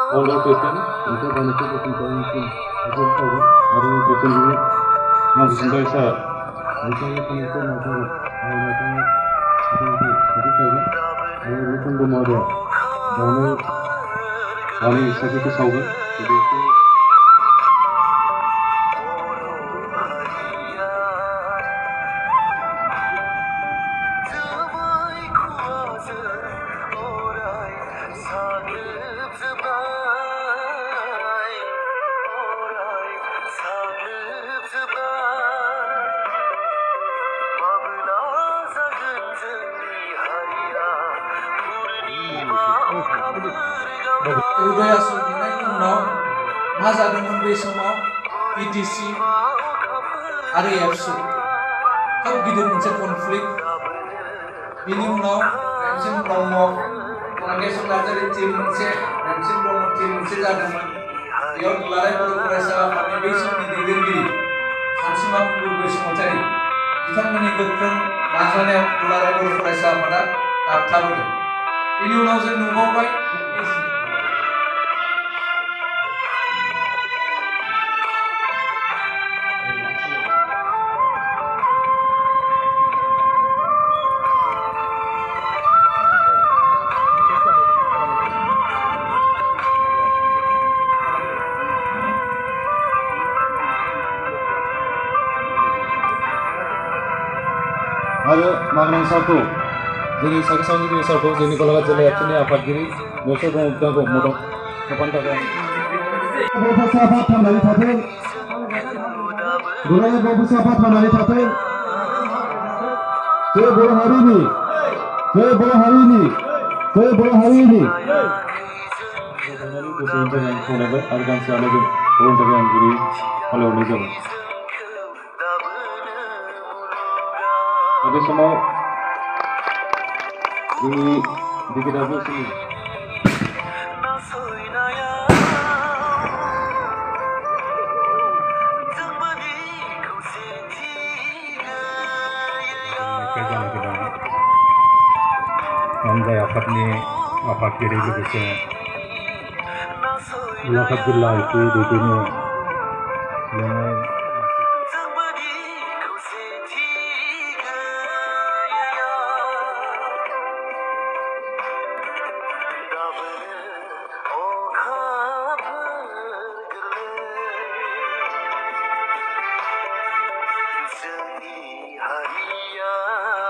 All location untuk banyak pencarian hasil tahu hari bosan ini mau sampai saya misalnya penonton masalah macam itu jadi kalau kalau tunggu mau dia kami sakit itu sahaja jadi itu Udaya Sulginai unaw मा जादोंमोन बे समाव BTC आरो एबसु खोब गिदिर मोनसे conflict बिनि उनाव रेमसिन ब्रह्म राकेश नार्जारि टीम मोनसे रेमसिन ब्रह्म टीम मोनसे जादोंमोन बेयाव दुलाराय बर' फरायसा आफादनि बै समनि दैदेनगिरि सानसुमा खुंगुर बसुमतारी बिथांमोननि गोख्रों नाजानायाव दुलाराय बर' फरायसा आफादा गाबथाबोदों बिनि उनाव जों नुबावबाय आरो मागनां सारखौ जोंनि सासे सावगिरि सारखौ जोंनि गलाघाट जिल्ला एबसुनि आफादगिरि नौसर ब्रह्म बिथांखौ मदद होफानो थाखाय फरायसा आफाद थांनानै थाथों दुलाराय बर' फरायसा आफाद थांनानै थाथों जय बर' हारिनि जय बर' हारिनि जय बर' हारिनि गोसोनि थाखाय आं खावलायबाय आरो गांसे आलायजों हरनो थाखाय आं गुरै खावलायहरनाय जाबाय बे समाव जोंनि टिकेटआबो सोलियो नामजाय आफादनि आफादगिरि लोगोसे गलाघाट जिल्ला एबसु दैदेननो लेङाइ Hariya